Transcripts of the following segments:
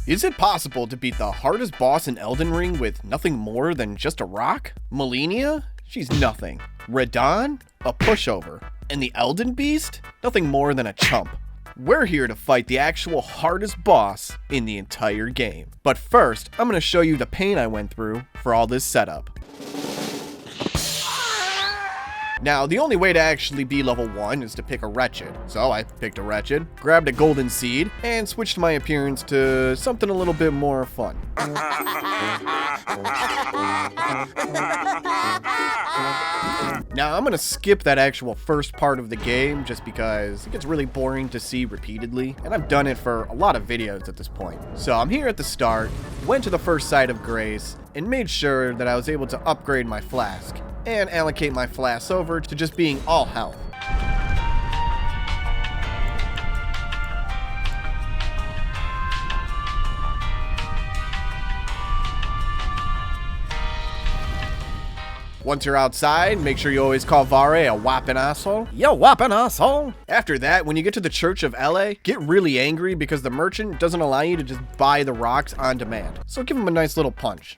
Is it possible to beat the hardest boss in Elden Ring with nothing more than just a rock? Malenia? She's nothing. Radon? A pushover. And the Elden Beast? Nothing more than a chump. We're here to fight the actual hardest boss in the entire game. But first, I'm going to show you the pain I went through for all this setup. Now, the only way to actually be level 1 is to pick a Wretched. So I picked a Wretched, grabbed a Golden Seed, and switched my appearance to something a little bit more fun. Now, I'm going to skip that actual first part of the game just because it gets really boring to see repeatedly, and I've done it for a lot of videos at this point. So I'm here at the start, went to the first site of Grace, and made sure that I was able to upgrade my flask, and allocate my flasks over to just being all health. Once you're outside, make sure you always call Vare a whopping asshole. Yo, whopping asshole! After that, when you get to the Church of LA, get really angry because the merchant doesn't allow you to just buy the rocks on demand. So give him a nice little punch.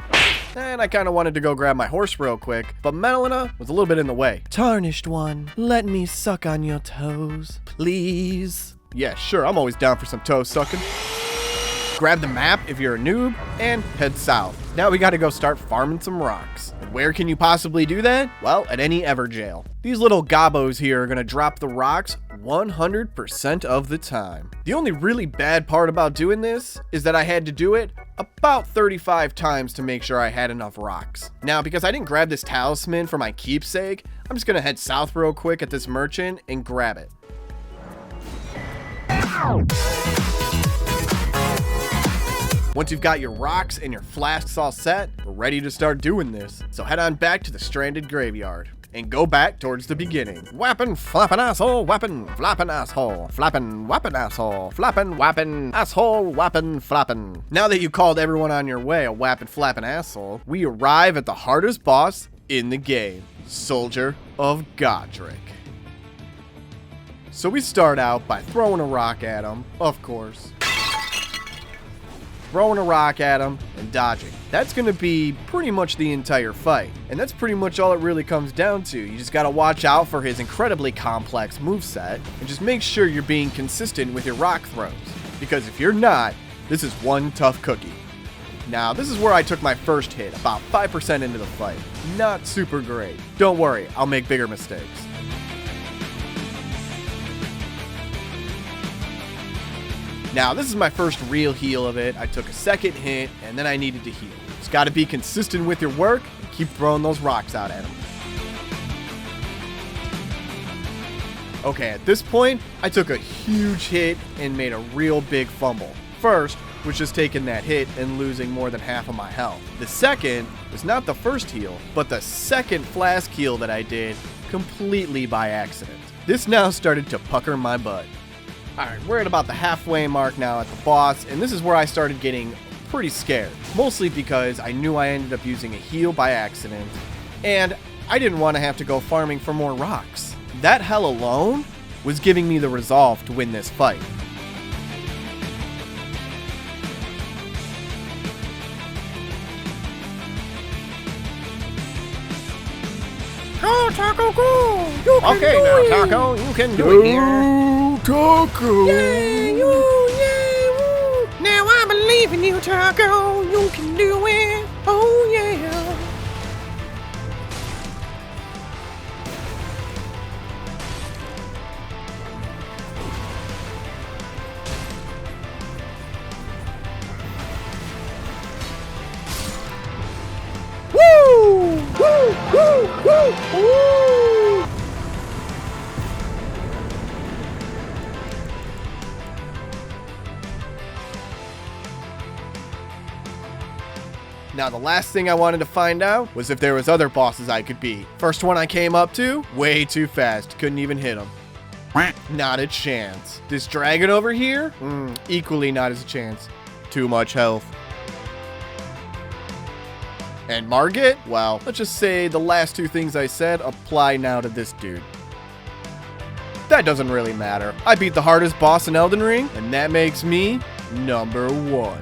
And I kind of wanted to go grab my horse real quick, but Melina was a little bit in the way. Tarnished one, let me suck on your toes, please. Yeah, sure, I'm always down for some toe sucking. Grab the map if you're a noob, and head south. Now we gotta go start farming some rocks. And where can you possibly do that? Well, at any Everjail. These little gobbos here are gonna drop the rocks 100% of the time. The only really bad part about doing this is that I had to do it about 35 times to make sure I had enough rocks. Now, because I didn't grab this talisman for my keepsake, I'm just gonna head south real quick at this merchant and grab it. Once you've got your rocks and your flasks all set, we're ready to start doing this. So head on back to the stranded graveyard and go back towards the beginning. Wappin' flappin' asshole, wappin' flappin' asshole, flappin' wappin' asshole, flappin' wappin' asshole, wappin' flappin'. Now that you called everyone on your way a wappin' flappin' asshole, we arrive at the hardest boss in the game, Soldier of Godrick. So we start out by throwing a rock at him, of course. Throwing a rock at him and dodging. That's going to be pretty much the entire fight. And that's pretty much all it really comes down to. You just got to watch out for his incredibly complex moveset and just make sure you're being consistent with your rock throws. Because if you're not, this is one tough cookie. Now, this is where I took my first hit, about 5% into the fight. Not super great. Don't worry, I'll make bigger mistakes. Now, this is my first real heal of it. I took a second hit, and then I needed to heal. Just gotta be consistent with your work, and keep throwing those rocks out at him. Okay, at this point, I took a huge hit and made a real big fumble. First, was just taking that hit and losing more than half of my health. The second was not the first heal, but the second flask heal that I did completely by accident. This now started to pucker my butt. Alright, we're at about the halfway mark now at the boss, and this is where I started getting pretty scared. Mostly because I knew I ended up using a heal by accident, and I didn't want to have to go farming for more rocks. That hell alone was giving me the resolve to win this fight. Go, Taco, go! You can Okay, do now, it. Taco, you can do it here. Taco! Yay, you, yay, woo. Now I believe in you, Taco. You can do it. Oh, yeah. Woo! Woo! Woo! Woo! Woo! Now, the last thing I wanted to find out was if there was other bosses I could beat. First one I came up to, way too fast. Couldn't even hit him. Not a chance. This dragon over here? Equally not as a chance. Too much health. And Margit? Well, let's just say the last two things I said apply now to this dude. That doesn't really matter. I beat the hardest boss in Elden Ring, and that makes me number 1.